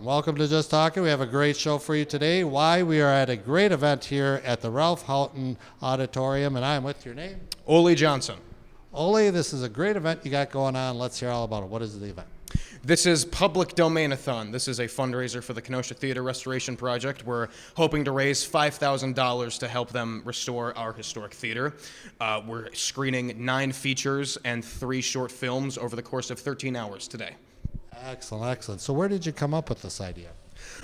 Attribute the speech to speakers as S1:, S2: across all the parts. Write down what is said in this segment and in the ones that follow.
S1: Welcome to Just Talking. We have a great show for you today. Why? We are at a great event here at the Ralph Houghton Auditorium, and I am with your name.
S2: Ole Johnson.
S1: Ole, this is a great event you got going on. Let's hear all about it. What is the event?
S2: This is public Domain-A-Thon. This is a fundraiser for the Kenosha Theater Restoration Project. We're hoping to raise $5,000 to help them restore our historic theater. We're screening 9 features and 3 short films over the course of 13 hours today.
S1: Excellent, excellent. So where did you come up with this idea?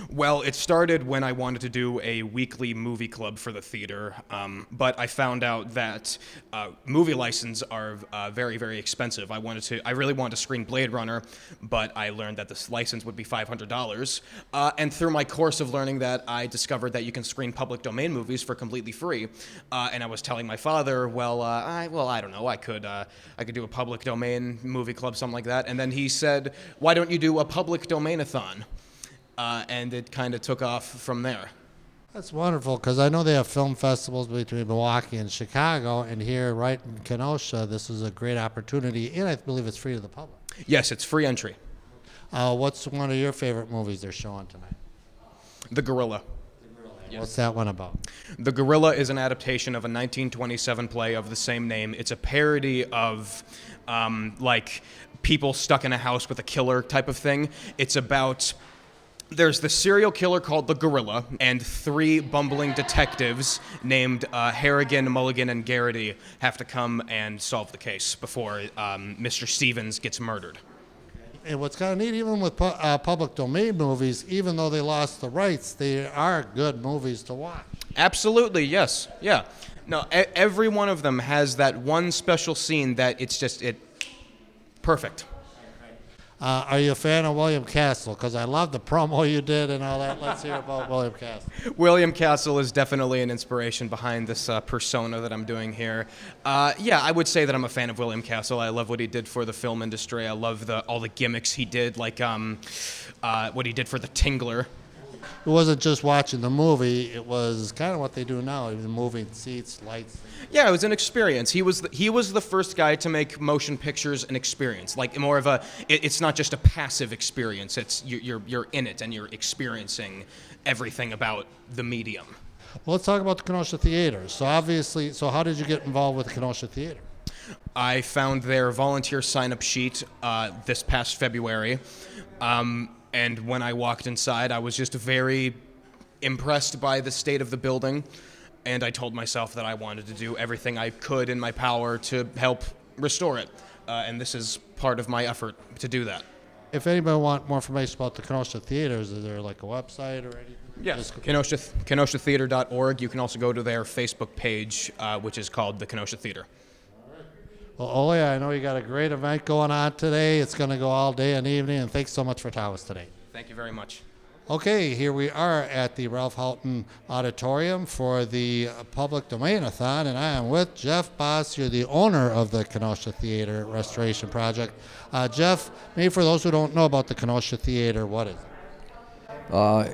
S2: Well, it started when I wanted to do a weekly movie club for the theater, but I found out that movie licenses are very, very expensive. I really wanted to screen Blade Runner, but I learned that this license would be $500. And through my course of learning that, I discovered that you can screen public domain movies for completely free. And I was telling my father, I don't know, I could do a public domain movie club, something like that. And then he said, why don't you do a public Domain-A-Thon? And it kind of took off from there.
S1: That's wonderful, because I know they have film festivals between Milwaukee and Chicago, and here right in Kenosha, this is a great opportunity, and I believe it's free to the public.
S2: Yes, it's free entry.
S1: What's one of your favorite movies they're showing tonight?
S2: The Gorilla.
S1: Yes. What's that one about?
S2: The Gorilla is an adaptation of a 1927 play of the same name. It's a parody of like people stuck in a house with a killer type of thing. It's about... There's the serial killer called the Gorilla, and 3 bumbling detectives named Harrigan, Mulligan, and Garrity have to come and solve the case before Mr. Stevens gets murdered.
S1: And what's kind of neat, even with public domain movies, even though they lost the rights, they are good movies to watch.
S2: Absolutely, yes, yeah. No, every one of them has that one special scene that it's just perfect.
S1: Are you a fan of William Castle? Because I love the promo you did and all that. Let's hear about William Castle.
S2: William Castle is definitely an inspiration behind this persona that I'm doing here. Yeah, I would say that I'm a fan of William Castle. I love what he did for the film industry. I love all the gimmicks he did, like what he did for the Tingler.
S1: It wasn't just watching the movie. It was kind of what they do now, even moving seats, lights.
S2: Yeah, it was an experience. He was the first guy to make motion pictures an experience, like more of a. It's not just a passive experience. It's you're in it and you're experiencing everything about the medium.
S1: Well, let's talk about the Kenosha Theater. So obviously, how did you get involved with the Kenosha Theater?
S2: I found their volunteer sign-up sheet this past February. And when I walked inside, I was just very impressed by the state of the building, and I told myself that I wanted to do everything I could in my power to help restore it, and this is part of my effort to do that.
S1: If anybody wants more information about the Kenosha Theaters, is there like a website or anything?
S2: Yes, KenoshaTheater.org. You can also go to their Facebook page, which is called the Kenosha Theater.
S1: Well, Ole, I know you got a great event going on today. It's going to go all day and evening, and thanks so much for talking with us today.
S2: Thank you very much.
S1: Okay, here we are at the Ralph Houghton Auditorium for the Public Domain-A-Thon, and I am with Jeff Baas. You're the owner of the Kenosha Theater Restoration Project. Jeff, maybe for those who don't know about the Kenosha Theater, what is it?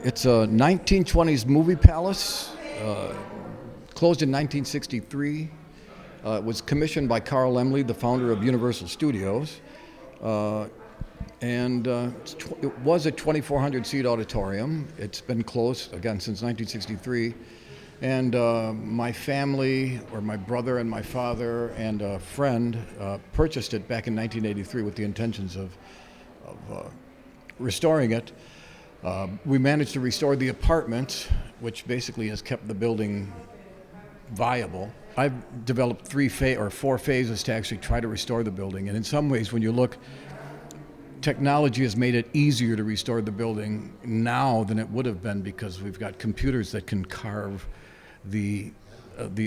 S3: It's a 1920s movie palace, closed in 1963. It was commissioned by Carl Laemmle, the founder of Universal Studios, and it was a 2,400-seat auditorium. It's been closed, again, since 1963, and my family, or my brother and my father and a friend, purchased it back in 1983 with the intentions of restoring it. We managed to restore the apartment, which basically has kept the building viable. I've developed 4 phases to actually try to restore the building, and in some ways, when you look, technology has made it easier to restore the building now than it would have been, because we've got computers that can carve the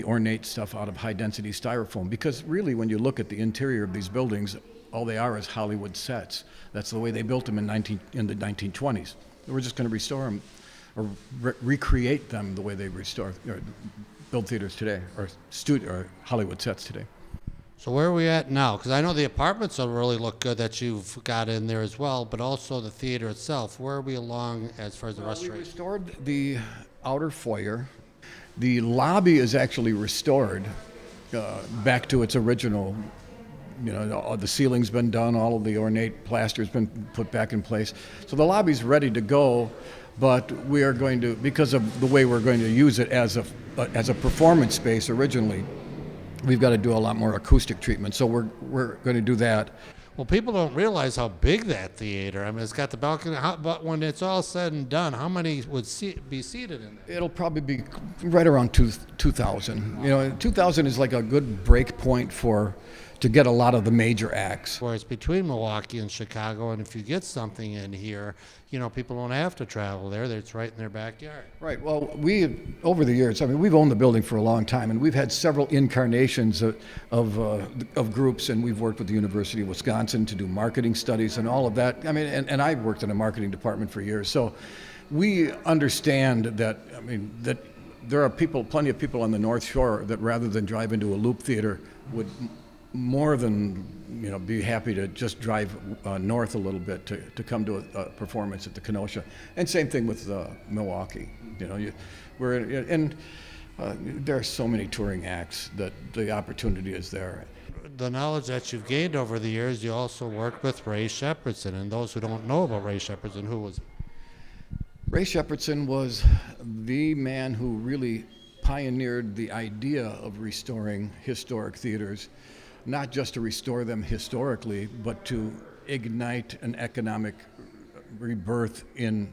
S3: ornate stuff out of high-density styrofoam. Because really, when you look at the interior of these buildings, all they are is Hollywood sets. That's the way they built them in the 1920s. We're just going to restore them, or recreate them the way they build theaters today, or Hollywood sets today.
S1: So where are we at now? Because I know the apartments will really look good that you've got in there as well, but also the theater itself. Where are we along as far as the restoration?
S3: We restored the outer foyer. The lobby is actually restored back to its original all the ceiling's been done, all of the ornate plaster's been put back in place. So the lobby's ready to go, but we are going to, because of the way we're going to use it as a performance space originally, we've got to do a lot more acoustic treatment. So we're going to do that.
S1: Well, people don't realize how big that theater. I mean, it's got the balcony. But when it's all said and done, how many would be seated in there?
S3: It'll probably be right around 2,000. 2,000 is like a good break point to get a lot of the major acts.
S1: Where it's between Milwaukee and Chicago, and if you get something in here, people don't have to travel there. It's right in their backyard.
S3: Right. Well, over the years, we've owned the building for a long time, and we've had several incarnations of groups, and we've worked with the University of Wisconsin to do marketing studies and all of that. And I've worked in a marketing department for years, so we understand that. That there are plenty of people on the North Shore that rather than drive into a loop theater would more than be happy to just drive north a little bit to come to a performance at the Kenosha. And same thing with Milwaukee. There are so many touring acts that the opportunity is there.
S1: The knowledge that you've gained over the years, you also worked with Ray Shepherdson. And those who don't know about Ray Shepherdson, who was?
S3: Ray Shepherdson was the man who really pioneered the idea of restoring historic theaters. Not just to restore them historically, but to ignite an economic rebirth in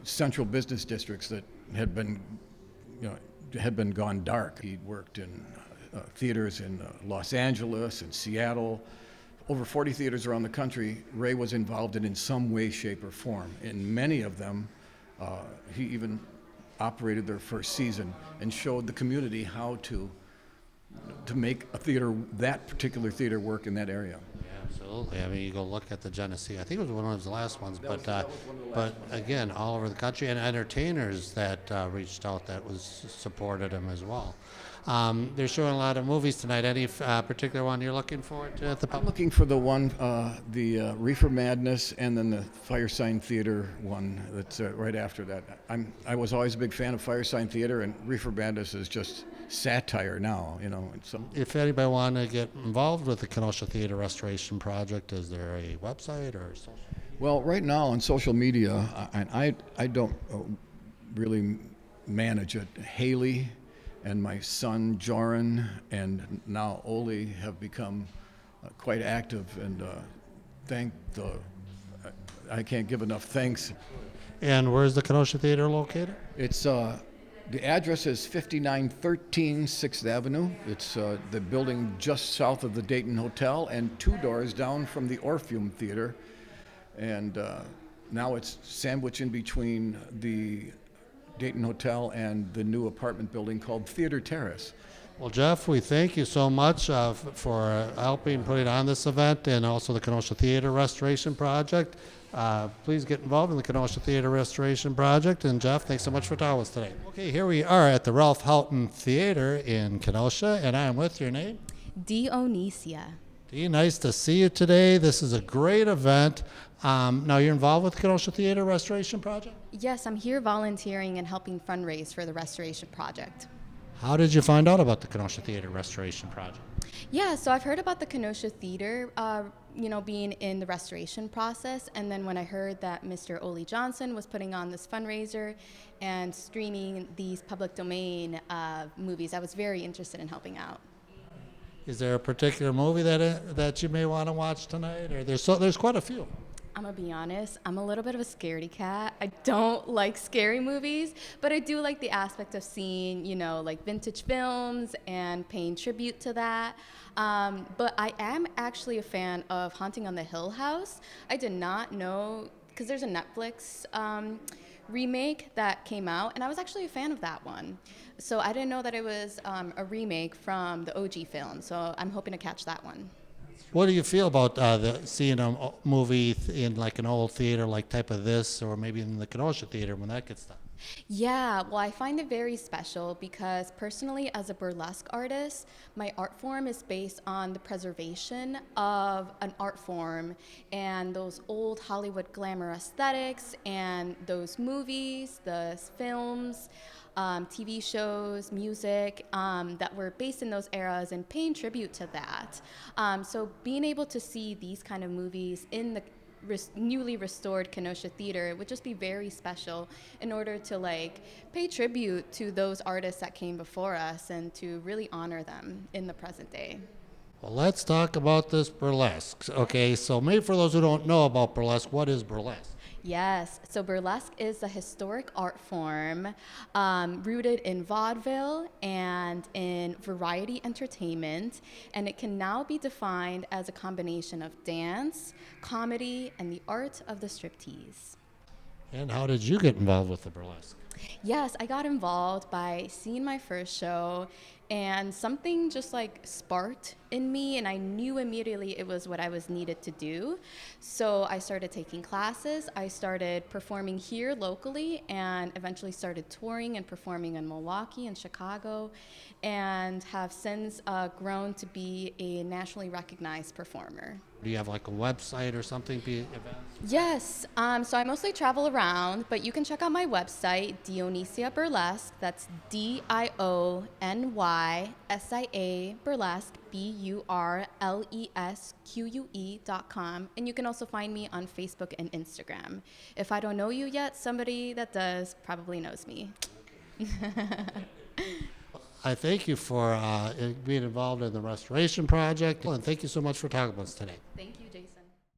S3: central business districts that had been gone dark. He worked in theaters in Los Angeles and Seattle, over 40 theaters around the country. Ray was involved in some way, shape, or form. In many of them, he even operated their first season and showed the community how to make that particular theater work in that area.
S1: Yeah, absolutely. You go look at the Genesee. I think it was one of the last ones, but again, all over the country, and entertainers that reached out that supported him as well. They're showing a lot of movies tonight. Any particular one you're looking forward to at the pub?
S3: I'm looking for the one, the Reefer Madness, and then the Firesign Theater one that's right after that. I was always a big fan of Firesign Theater, and Reefer Madness is just satire now,
S1: If anybody want to get involved with the Kenosha Theater Restoration Project, is there a website or social?
S3: Well, right now on social media, I don't really manage it. Haley and my son Joran and now Oli have become quite active, and I can't give enough thanks.
S1: And where's the Kenosha Theater located?
S3: It's the address is 5913 6th Avenue. It's the building just south of the Dayton Hotel and 2 doors down from the Orpheum Theater. And now it's sandwiched in between the Dayton Hotel and the new apartment building called Theater Terrace.
S1: Well, Jeff, we thank you so much for helping putting on this event, and also the Kenosha Theater Restoration Project. Please get involved in the Kenosha Theater Restoration Project. And Jeff, thanks so much for talking with us today. Okay, here we are at the Ralph Houghton Theater in Kenosha, and I'm with your name?
S4: Dionysia.
S1: Dee, nice to see you today. This is a great event. Now, you're involved with the Kenosha Theater Restoration Project?
S4: Yes, I'm here volunteering and helping fundraise for the restoration project.
S1: How did you find out about the Kenosha Theater Restoration Project?
S4: Yeah, so I've heard about the Kenosha Theater, being in the restoration process, and then when I heard that Mr. Ole Johnson was putting on this fundraiser and streaming these public domain movies, I was very interested in helping out.
S1: Is there a particular movie that you may want to watch tonight? Or there's quite a few.
S4: I'm gonna be honest, I'm a little bit of a scaredy cat. I don't like scary movies, but I do like the aspect of seeing, like vintage films and paying tribute to that. But I am actually a fan of Haunting on the Hill House. I did not know, because there's a Netflix remake that came out, and I was actually a fan of that one. So I didn't know that it was a remake from the OG film, so I'm hoping to catch that one.
S1: What do you feel about seeing a movie in like an old theater like type of this, or maybe in the Kenosha Theater when that gets done?
S4: Yeah, well, I find it very special because personally, as a burlesque artist, my art form is based on the preservation of an art form and those old Hollywood glamour aesthetics and those movies, the films, TV shows, music that were based in those eras and paying tribute to that. So being able to see these kind of movies in the newly restored Kenosha Theater would just be very special in order to like pay tribute to those artists that came before us and to really honor them in the present day.
S1: Well, let's talk about this burlesque. Okay, so maybe for those who don't know about burlesque, what is burlesque?
S4: Yes, so burlesque is a historic art form rooted in vaudeville and in variety entertainment, and it can now be defined as a combination of dance, comedy, and the art of the striptease.
S1: And how did you get involved with the burlesque?
S4: Yes, I got involved by seeing my first show, and something just like sparked in me, and I knew immediately it was what I was needed to do. So I started taking classes. I started performing here locally, and eventually started touring and performing in Milwaukee and Chicago, and have since grown to be a nationally recognized performer.
S1: Do you have like a website or something?
S4: Yes, so I mostly travel around, but you can check out my website, Dionysia Burlesque. That's DIONYSIA Burlesque, BURLESQUE.com. And you can also find me on Facebook and Instagram. If I don't know you yet, somebody that does probably knows me.
S1: I thank you for being involved in the restoration project, and thank you so much for talking with us today.
S4: Thank